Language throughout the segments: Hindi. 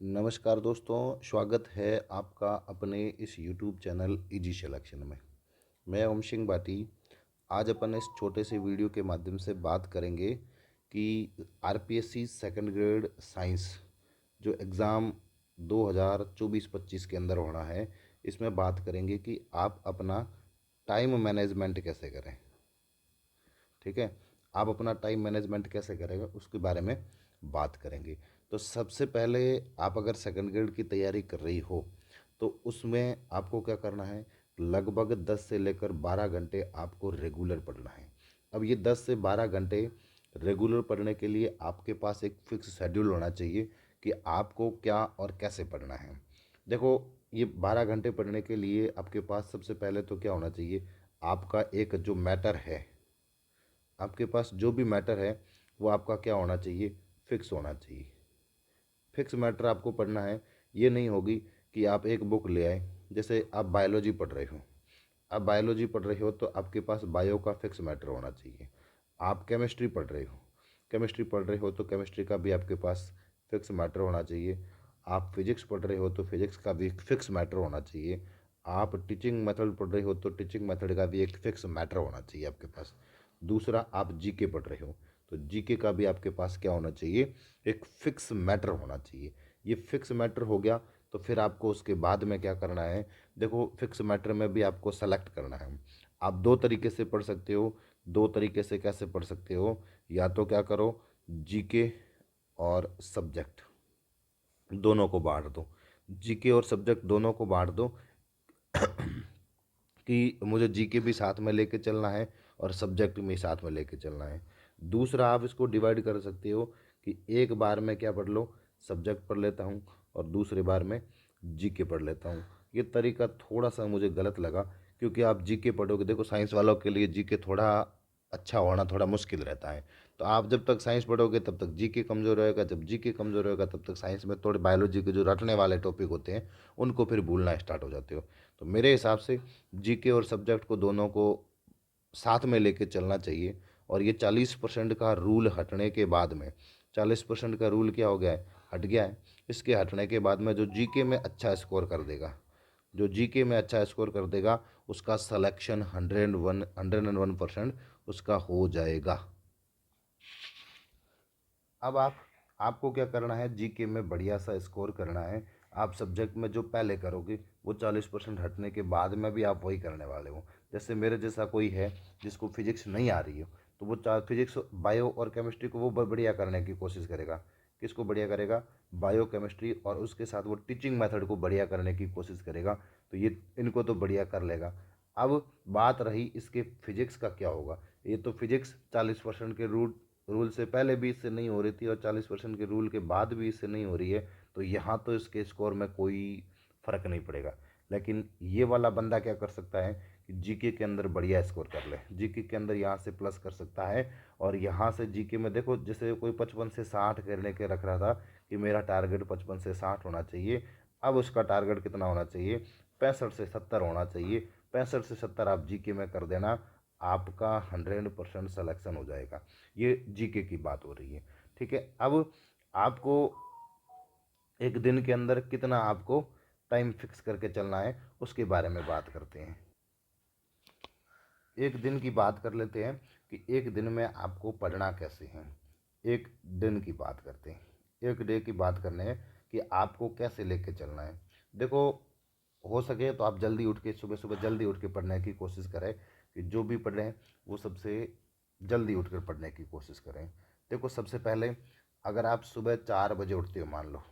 नमस्कार दोस्तों, स्वागत है आपका अपने इस यूट्यूब चैनल इजी सिलेक्शन में। मैं ओम सिंह भाटी। आज अपन इस छोटे से वीडियो के माध्यम से बात करेंगे कि आरपीएससी सेकंड ग्रेड साइंस जो एग्ज़ाम 2024-25 के अंदर होना है, इसमें बात करेंगे कि आप अपना टाइम मैनेजमेंट कैसे करें। ठीक है, आप अपना टाइम मैनेजमेंट कैसे करेंगे उसके बारे में बात करेंगे। तो सबसे पहले, आप अगर सेकंड ग्रेड की तैयारी कर रही हो तो उसमें आपको क्या करना है, लगभग 10 से लेकर 12 घंटे आपको रेगुलर पढ़ना है। अब ये 10 से 12 घंटे रेगुलर पढ़ने के लिए आपके पास एक फिक्स शेड्यूल होना चाहिए कि आपको क्या और कैसे पढ़ना है। देखो, ये 12 घंटे पढ़ने के लिए आपके पास सबसे पहले तो क्या होना चाहिए, आपका एक जो मैटर है, आपके पास जो भी मैटर है वो आपका क्या होना चाहिए, फिक्स होना चाहिए। फिक्स मैटर आपको पढ़ना है। ये नहीं होगी कि आप एक बुक ले आए, जैसे आप बायोलॉजी पढ़ रहे हो, आप बायोलॉजी पढ़ रहे हो तो आपके पास बायो का फिक्स मैटर होना चाहिए। आप केमिस्ट्री पढ़ रहे हो, केमिस्ट्री पढ़ रहे हो तो केमिस्ट्री का भी आपके पास फिक्स मैटर होना चाहिए। आप फिजिक्स पढ़ रहे हो तो फिजिक्स का भी फिक्स मैटर होना चाहिए। आप टीचिंग मेथड पढ़ रहे हो तो टीचिंग मेथड का भी एक फिक्स मैटर होना चाहिए आपके पास। दूसरा, आप जीके पढ़ रहे हो तो जीके का भी आपके पास क्या होना चाहिए, एक फिक्स मैटर होना चाहिए। ये फिक्स मैटर हो गया तो फिर आपको उसके बाद में क्या करना है, देखो फिक्स मैटर में भी आपको सेलेक्ट करना है। आप दो तरीके से पढ़ सकते हो। दो तरीके से कैसे पढ़ सकते हो, या तो क्या करो, जीके और सब्जेक्ट दोनों को बांट दो। जीके और सब्जेक्ट दोनों को बांट दो कि मुझे जीके भी साथ में लेके चलना है और सब्जेक्ट भी साथ में लेके चलना है। दूसरा, आप इसको डिवाइड कर सकते हो कि एक बार में क्या पढ़ लो, सब्जेक्ट पढ़ लेता हूँ और दूसरे बार में जीके पढ़ लेता हूँ। ये तरीका थोड़ा सा मुझे गलत लगा, क्योंकि आप जीके पढ़ोगे, देखो साइंस वालों के लिए जीके थोड़ा अच्छा होना थोड़ा मुश्किल रहता है। तो आप जब तक साइंस पढ़ोगे तब तक जीके कमज़ोर रहेगा, जब जीके कमज़ोर होगा तब तक साइंस में थोड़े बायोलॉजी के जो रटने वाले टॉपिक होते हैं उनको फिर भूलना स्टार्ट हो जाते हो। तो मेरे हिसाब से जीके और सब्जेक्ट को दोनों को साथ में लेके चलना चाहिए। और ये 40% का रूल हटने के बाद में, 40% का रूल क्या हो गया है, हट गया है। इसके हटने के बाद में जो जीके में अच्छा स्कोर कर देगा, जो जीके में अच्छा स्कोर कर देगा उसका सिलेक्शन 101% उसका हो जाएगा। अब आपको क्या करना है, जीके में बढ़िया सा स्कोर करना है। आप सब्जेक्ट में जो पहले करोगे वो 40% हटने के बाद में भी आप वही करने वाले हो। जैसे मेरे जैसा कोई है जिसको फिजिक्स नहीं आ रही हो, तो वो फिजिक्स बायो और केमिस्ट्री को वो बढ़िया करने की कोशिश करेगा। किसको बढ़िया करेगा, बायो केमिस्ट्री, और उसके साथ वो टीचिंग मेथड को बढ़िया करने की कोशिश करेगा। तो ये इनको तो बढ़िया कर लेगा। अब बात रही इसके फिजिक्स का क्या होगा। ये तो फिजिक्स 40% के रूल से पहले भी इससे नहीं हो रही थी और 40% के रूल के बाद भी इससे नहीं हो रही है। तो यहाँ तो इसके स्कोर में कोई फ़र्क नहीं पड़ेगा। लेकिन ये वाला बंदा क्या कर सकता है कि जीके के अंदर बढ़िया स्कोर कर ले, जीके के अंदर यहाँ से प्लस कर सकता है। और यहाँ से जीके में देखो, जैसे कोई 55 से 60 करने के रख रहा था कि मेरा टारगेट 55 से 60 होना चाहिए, अब उसका टारगेट कितना होना चाहिए, 65 से 70 होना चाहिए। 65 से 70 आप जीके में कर देना, आपका 100% सलेक्शन हो जाएगा। ये जीके की बात हो रही है। ठीक है, अब आपको एक दिन के अंदर कितना आपको टाइम फिक्स करके चलना है उसके बारे में बात करते हैं। एक दिन की बात कर लेते हैं कि एक दिन में आपको पढ़ना कैसे है। एक दिन की बात करते हैं, एक डे की बात करने हैं कि आपको कैसे लेके चलना है। देखो, हो सके तो आप जल्दी उठ के, सुबह सुबह जल्दी उठ के पढ़ने की कोशिश करें, कि जो भी पढ़ रहे हैं वो सबसे जल्दी उठ कर पढ़ने की कोशिश करें। देखो, सबसे पहले अगर आप सुबह 4 बजे उठते हो, मान लो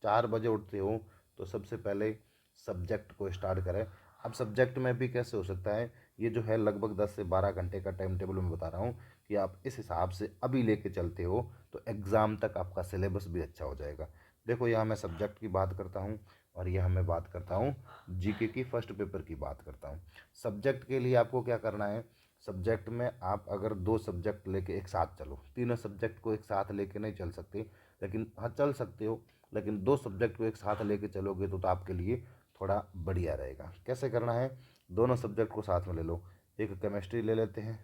4 बजे उठते हो, तो सबसे पहले सब्जेक्ट को स्टार्ट करें। अब सब्जेक्ट में भी कैसे हो सकता है, ये जो है लगभग 10 से 12 घंटे का टाइम टेबल मैं बता रहा हूँ, कि आप इस हिसाब से अभी लेके चलते हो तो एग्ज़ाम तक आपका सिलेबस भी अच्छा हो जाएगा। देखो, यहाँ मैं सब्जेक्ट की बात करता हूँ और यहाँ मैं बात करता हूँ जीके की फर्स्ट पेपर की बात करता हूँ। सब्जेक्ट के लिए आपको क्या करना है, सब्जेक्ट में आप अगर दो सब्जेक्ट लेके एक साथ चलो, तीनों सब्जेक्ट को एक साथ लेके नहीं चल सकते, लेकिन हाँ चल सकते हो, लेकिन दो सब्जेक्ट को एक साथ लेके चलोगे तो आपके लिए थोड़ा बढ़िया रहेगा। कैसे करना है, दोनों सब्जेक्ट को साथ में ले लो। एक केमिस्ट्री ले लेते हैं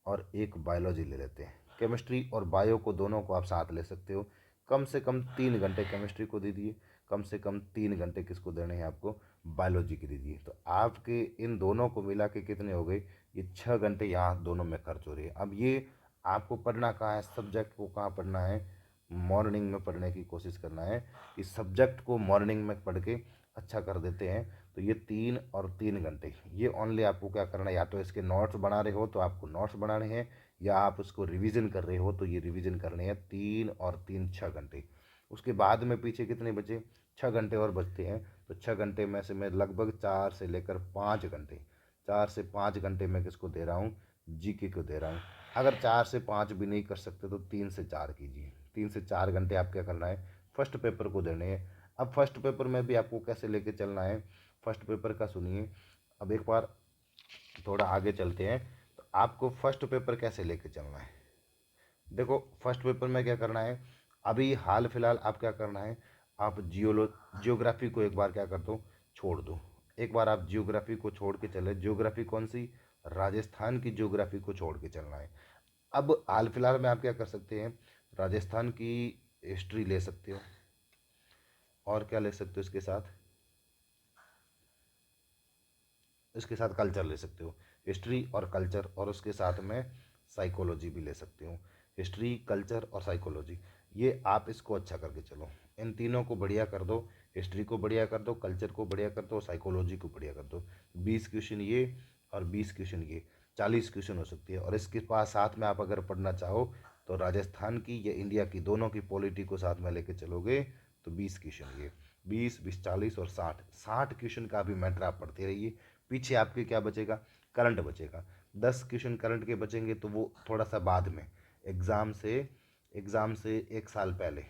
और एक बायोलॉजी ले लेते हैं। केमिस्ट्री और बायो को दोनों को आप साथ ले सकते हो। कम से कम 3 घंटे केमिस्ट्री को दे दिए, कम से कम 3 घंटे किसको देने हैं आपको, बायोलॉजी के दीजिए। तो आपके इन दोनों को मिला के कितने हो गए, ये 6 घंटे यहाँ दोनों में खर्च हो रही है। अब ये आपको पढ़ना कहाँ है, सब्जेक्ट को कहाँ पढ़ना है, मॉर्निंग में पढ़ने की कोशिश करना है। इस सब्जेक्ट को मॉर्निंग में पढ़ के अच्छा कर देते हैं। तो ये 3 और 3 घंटे ये ओनली आपको क्या करना है, या तो इसके नोट्स बना रहे हो तो आपको नोट्स बनाने हैं, या आप उसको रिवीजन कर रहे हो तो ये रिवीजन करने हैं। 3 और 3 6 घंटे। उसके बाद में पीछे कितने बचे, 6 घंटे और बचते हैं। तो 6 घंटे में से मैं लगभग 4 से लेकर 5 घंटे, 4 से 5 घंटे मैं किसको दे रहा हूँ, जीके को दे रहा हूँ। अगर 4 से 5 भी नहीं कर सकते तो 3 से 4 कीजिए। 3 से 4 घंटे आप क्या करना है, फर्स्ट पेपर को देने हैं। अब फर्स्ट पेपर में भी आपको कैसे लेके चलना है, फर्स्ट पेपर का सुनिए। अब एक बार थोड़ा आगे चलते हैं। तो आपको फर्स्ट पेपर कैसे लेके चलना है, देखो फर्स्ट पेपर में क्या करना है, अभी हाल फिलहाल आप क्या करना है, आप जियोग्राफी को एक बार क्या कर दो, छोड़ दो। एक बार आप जियोग्राफी को छोड़ के चले, जियोग्राफी कौन सी, राजस्थान की जियोग्राफी को छोड़ के चलना है। अब हाल फिलहाल में आप क्या कर सकते हैं, राजस्थान की हिस्ट्री ले सकते हो, और क्या ले सकते हो इसके साथ कल्चर ले सकते हो। हिस्ट्री और कल्चर, और उसके साथ में साइकोलॉजी भी ले सकते हो। हिस्ट्री, कल्चर और साइकोलॉजी, ये आप इसको अच्छा करके चलो। इन तीनों को बढ़िया कर दो, हिस्ट्री को बढ़िया कर दो, कल्चर को बढ़िया कर दो, साइकोलॉजी को बढ़िया कर दो। 20 क्वेश्चन ये और 20 क्वेश्चन ये, 40 क्वेश्चन हो सकती है। और इसके पास साथ में आप अगर पढ़ना चाहो तो राजस्थान की या इंडिया की दोनों की पॉलिटी को साथ में लेके चलोगे तो 20 क्वेश्चन ये, 20 20 40 और 60 60 क्वेश्चन का भी मैटर आप पढ़ते रहिए। पीछे आपके क्या बचेगा, करंट बचेगा। 10 क्वेश्चन करंट के बचेंगे तो वो थोड़ा सा बाद में, एग्ज़ाम से एग्ज़ाम से 1 साल पहले,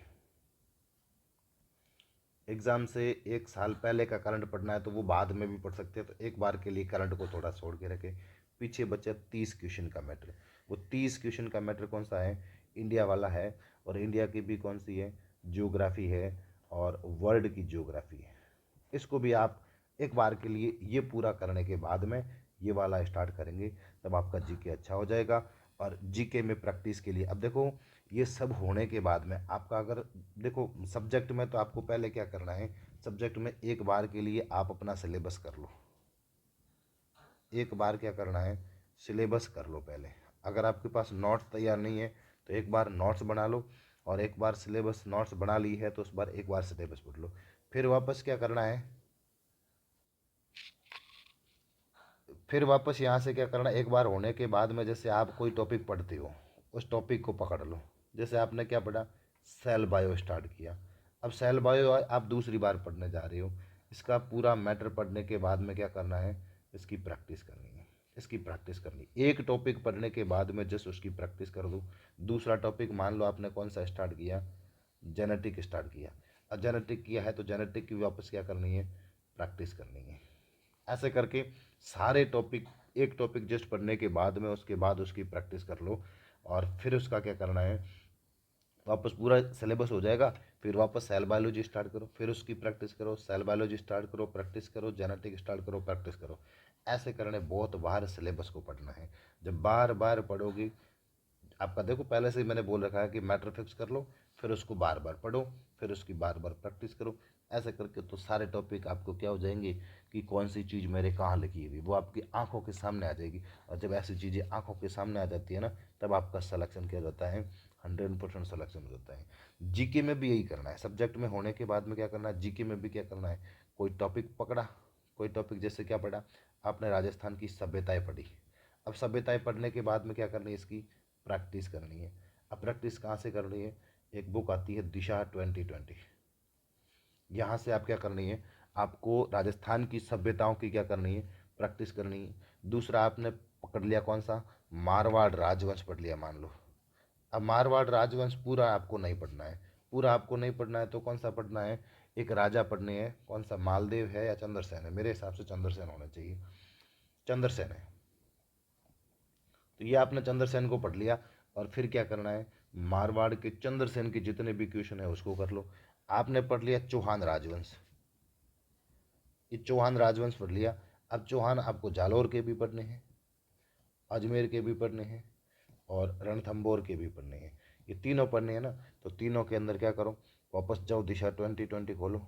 एग्ज़ाम से 1 साल पहले का करंट पढ़ना है तो वो बाद में भी पढ़ सकते हैं। तो एक बार के लिए करंट को थोड़ा छोड़ के रखें। पीछे बचा 30 क्वेश्चन का मैटर। वो 30 क्वेश्चन का मैटर कौन सा है, इंडिया वाला है। और इंडिया की भी कौन सी है, जियोग्राफी है, और वर्ल्ड की जियोग्राफी है। इसको भी आप एक बार के लिए ये पूरा करने के बाद में ये वाला स्टार्ट करेंगे, तब आपका जीके अच्छा हो जाएगा। और जीके में प्रैक्टिस के लिए अब देखो, ये सब होने के बाद में आपका अगर, देखो सब्जेक्ट में तो आपको पहले क्या करना है, सब्जेक्ट में एक बार के लिए आप अपना सिलेबस कर लो। एक बार क्या करना है, सिलेबस कर लो पहले। अगर आपके पास नोट्स तैयार नहीं है तो एक बार नोट्स बना लो, और एक बार सिलेबस नोट्स बना ली है तो उस बार एक बार सिलेबस पढ़ लो। फिर वापस क्या करना है, फिर वापस यहाँ से क्या करना, एक बार होने के बाद में जैसे आप कोई टॉपिक पढ़ते हो उस टॉपिक को पकड़ लो। जैसे आपने क्या पढ़ा, सेल बायो स्टार्ट किया। अब सेल बायो आप दूसरी बार पढ़ने जा रहे हो। इसका पूरा मैटर पढ़ने के बाद में क्या करना है, इसकी प्रैक्टिस करनी है। इसकी प्रैक्टिस करनी, एक टॉपिक पढ़ने के बाद में जस्ट उसकी प्रैक्टिस कर दो। दूसरा टॉपिक मान लो आपने कौन सा स्टार्ट किया, जेनेटिक स्टार्ट किया। अब जेनेटिक किया है तो जेनेटिक की वापस क्या करनी है, प्रैक्टिस करनी है। ऐसे करके सारे टॉपिक, एक टॉपिक जस्ट पढ़ने के बाद में उसके बाद उसकी प्रैक्टिस कर लो। और फिर उसका क्या करना है, वापस पूरा सिलेबस हो जाएगा। फिर वापस सेल बायोलॉजी स्टार्ट करो, फिर उसकी प्रैक्टिस करो, सेल बायोलॉजी स्टार्ट करो, प्रैक्टिस करो, जेनेटिक स्टार्ट करो, प्रैक्टिस करो। ऐसे करने बहुत बार सिलेबस को पढ़ना है। जब बार बार पढ़ोगे, आपका देखो पहले से ही मैंने बोल रखा है कि मैटर फिक्स कर लो, फिर उसको बार बार पढ़ो, फिर उसकी बार बार प्रैक्टिस करो। ऐसे करके तो सारे टॉपिक आपको क्या हो जाएंगे कि कौन सी चीज़ मेरे कहाँ लिखी हुई वो आपकी आंखों के सामने आ जाएगी। और जब ऐसी चीज़ें आंखों के सामने आ जाती है ना, तब आपका सिलेक्शन क्या हो जाता है, 100% सिलेक्शन हो जाता है। जीके में भी यही करना है, सब्जेक्ट में होने के बाद में क्या करना है, जीके में भी क्या करना है। कोई टॉपिक पकड़ा, कोई टॉपिक जैसे क्या पढ़ा, आपने राजस्थान की सभ्यताएँ पढ़ी। अब सभ्यताएँ पढ़ने के बाद में क्या करनी है, इसकी प्रैक्टिस करनी है। अब प्रैक्टिस कहाँ से करनी है, एक बुक आती है दिशा 2020, यहाँ से आप क्या करनी है, आपको राजस्थान की सभ्यताओं की क्या करनी है, प्रैक्टिस करनी है। दूसरा आपने पकड़ लिया कौन सा, मारवाड़ राजवंश पढ़ लिया मान लो। अब मारवाड़ राजवंश पूरा आपको नहीं पढ़ना है, पूरा आपको नहीं पढ़ना है तो कौन सा पढ़ना है, एक राजा पढ़ने हैं, कौन सा मालदेव है या चंद्रसेन है, मेरे हिसाब से चंद्रसेन होना चाहिए, चंद्रसेन है। तो ये आपने चंद्रसेन को पढ़ लिया। और फिर क्या करना है, मारवाड़ के चंद्रसेन के जितने भी क्वेश्चन है उसको कर लो। आपने पढ़ लिया चौहान राजवंश, ये चौहान राजवंश पढ़ लिया। अब चौहान आपको जालौर के भी पढ़ने हैं, अजमेर के भी पढ़ने हैं, और रणथंभौर के भी पढ़ने हैं। ये तीनों पढ़नी है ना, तो तीनों के अंदर क्या करो, वापस जाओ दिशा 2020 खोलो,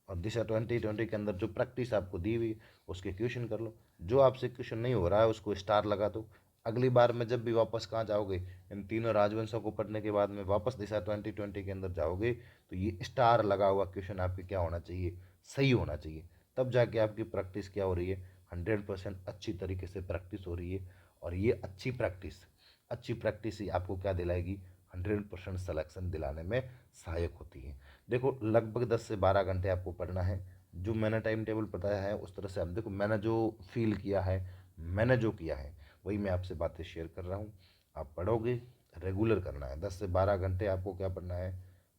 और दिशा 2020 के अंदर जो प्रैक्टिस आपको दी हुई उसके क्वेश्चन कर लो। जो आपसे क्वेश्चन नहीं हो रहा है उसको स्टार लगा दो। अगली बार में जब भी वापस कहाँ जाओगे, इन तीनों राजवंशों को पढ़ने के बाद में वापस दिशा 2020 के अंदर जाओगे, तो ये स्टार लगा हुआ क्वेश्चन आपके क्या होना चाहिए, सही होना चाहिए। तब जाके आपकी प्रैक्टिस क्या हो रही है, 100% अच्छी तरीके से प्रैक्टिस हो रही है। और ये अच्छी प्रैक्टिस ही आपको क्या दिलाएगी, 100% सलेक्शन दिलाने में सहायक होती है। देखो लगभग 10 से 12 घंटे आपको पढ़ना है। जो मैंने टाइम टेबल बताया है उस तरह से आप देखो, मैंने जो फील किया है, मैंने जो किया है वही मैं आपसे बातें शेयर कर रहा हूँ। आप पढ़ोगे, रेगुलर करना है, 10 से 12 घंटे आपको क्या पढ़ना है,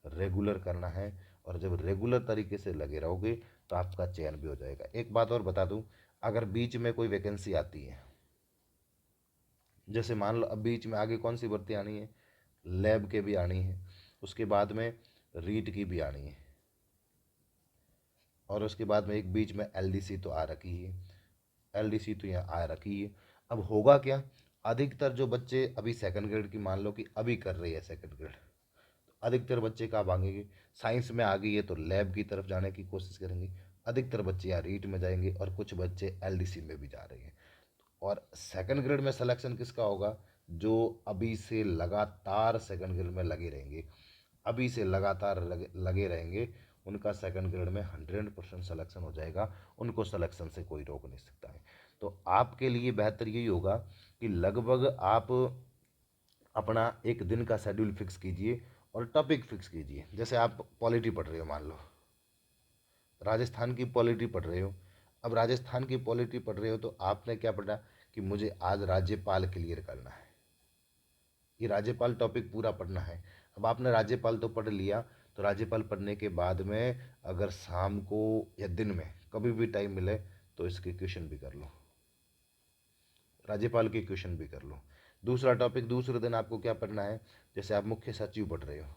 रेगुलर करना है। और जब रेगुलर तरीके से लगे रहोगे तो आपका चयन भी हो जाएगा। एक बात और बता दूं, अगर बीच में कोई वैकेंसी आती है, जैसे मान लो अब बीच में आगे कौन सी भर्ती आनी है, लैब के भी आनी है, उसके बाद में रीट की भी आनी है, और उसके बाद में एक बीच में एलडीसी तो आ रखी है, एलडीसी तो यहाँ आ रखी है। अब होगा क्या, अधिकतर जो बच्चे अभी सेकंड ग्रेड की मान लो कि अभी कर रही है सेकंड ग्रेड, तो अधिकतर बच्चे कहाँ भागेंगे, साइंस में आ गई है तो लैब की तरफ जाने की कोशिश करेंगे। अधिकतर बच्चे यहाँ रीट में जाएंगे और कुछ बच्चे एलडीसी में भी जा रहे हैं। और सेकंड ग्रेड में सिलेक्शन किसका होगा, जो अभी से लगातार सेकंड ग्रेड में लगे रहेंगे, अभी से लगातार लगे रहेंगे, उनका सेकंड ग्रेड में 100% सिलेक्शन हो जाएगा। उनको सिलेक्शन से कोई रोक नहीं सकता है। तो आपके लिए बेहतर यही होगा कि लगभग आप अपना एक दिन का शेड्यूल फिक्स कीजिए और टॉपिक फिक्स कीजिए। जैसे आप पॉलिटी पढ़ रहे हो, मान लो राजस्थान की पॉलिटी पढ़ रहे हो। अब राजस्थान की पॉलिटी पढ़ रहे हो तो आपने क्या पढ़ा कि मुझे आज राज्यपाल क्लियर करना है, ये राज्यपाल टॉपिक पूरा पढ़ना है। अब आपने राज्यपाल तो पढ़ लिया, तो राज्यपाल पढ़ने के बाद में अगर शाम को या दिन में कभी भी टाइम मिले तो इसके क्वेश्चन भी कर लो, राज्यपाल के क्वेश्चन भी कर लो। दूसरा टॉपिक दूसरे दिन आपको क्या पढ़ना है, जैसे आप मुख्य सचिव पढ़ रहे हो,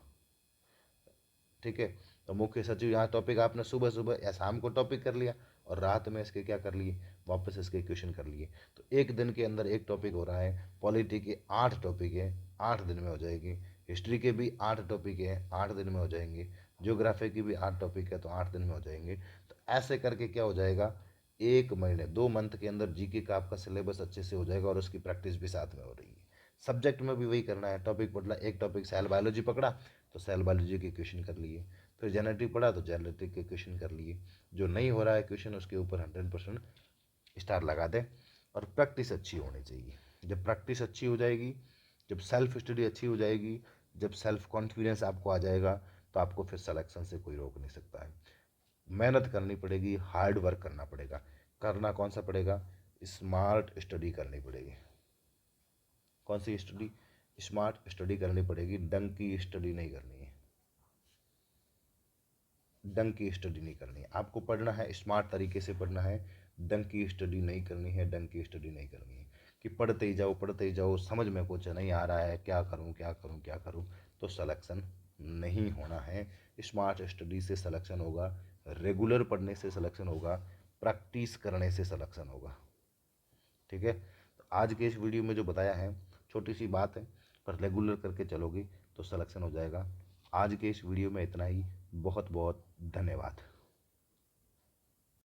ठीक है, तो मुख्य सचिव यहाँ टॉपिक आपने सुबह सुबह या शाम को टॉपिक कर लिया और रात में इसके क्या कर लिए, वापस इसके क्वेश्चन कर लिए। तो एक दिन के अंदर एक टॉपिक हो रहा है। पॉलिटी के 8 टॉपिक है, 8 दिन में हो जाएगी। हिस्ट्री के भी 8 टॉपिक है, 8 दिन में हो जाएंगे। ज्योग्राफी की भी 8 टॉपिक है, तो 8 दिन में हो जाएंगे। तो ऐसे करके क्या हो जाएगा, 1 महीने 2 मंथ के अंदर जीके का आपका सिलेबस अच्छे से हो जाएगा और उसकी प्रैक्टिस भी साथ में हो रही है। सब्जेक्ट में भी वही करना है, टॉपिक पढ़ना, एक टॉपिक सेल बायोलॉजी पकड़ा तो सेल बायोलॉजी के क्वेश्चन कर लिए, फिर जेनेटिक पढ़ा तो जेनेटिक के क्वेश्चन कर लिए। जो नहीं हो रहा है क्वेश्चन उसके ऊपर 100% स्टार लगा दें। और प्रैक्टिस अच्छी होनी चाहिए। जब प्रैक्टिस अच्छी हो जाएगी, जब सेल्फ स्टडी अच्छी हो जाएगी, जब सेल्फ कॉन्फिडेंस आपको आ जाएगा, तो आपको फिर सिलेक्शन से कोई रोक नहीं सकता है। मेहनत करनी पड़ेगी, हार्ड वर्क करना पड़ेगा। करना कौन सा पड़ेगा, स्मार्ट स्टडी करनी पड़ेगी। कौन सी स्टडी, स्मार्ट स्टडी करनी पड़ेगी, डंक की स्टडी नहीं करनी है। डंक की स्टडी नहीं करनी है, आपको पढ़ना है स्मार्ट तरीके से पढ़ना है। डंक की स्टडी नहीं करनी है, डंक की स्टडी नहीं करनी है कि पढ़ते ही जाओ, समझ में कुछ नहीं आ रहा है, क्या करूं क्या करूं क्या करूं, तो सिलेक्शन नहीं होना है। स्मार्ट स्टडी से सिलेक्शन होगा, रेगुलर पढ़ने से सिलेक्शन होगा, प्रैक्टिस करने से सिलेक्शन होगा। ठीक है, तो आज के इस वीडियो में जो बताया है छोटी सी बात है, पर रेगुलर करके चलोगे तो सिलेक्शन हो जाएगा। आज के इस वीडियो में इतना ही। बहुत बहुत धन्यवाद।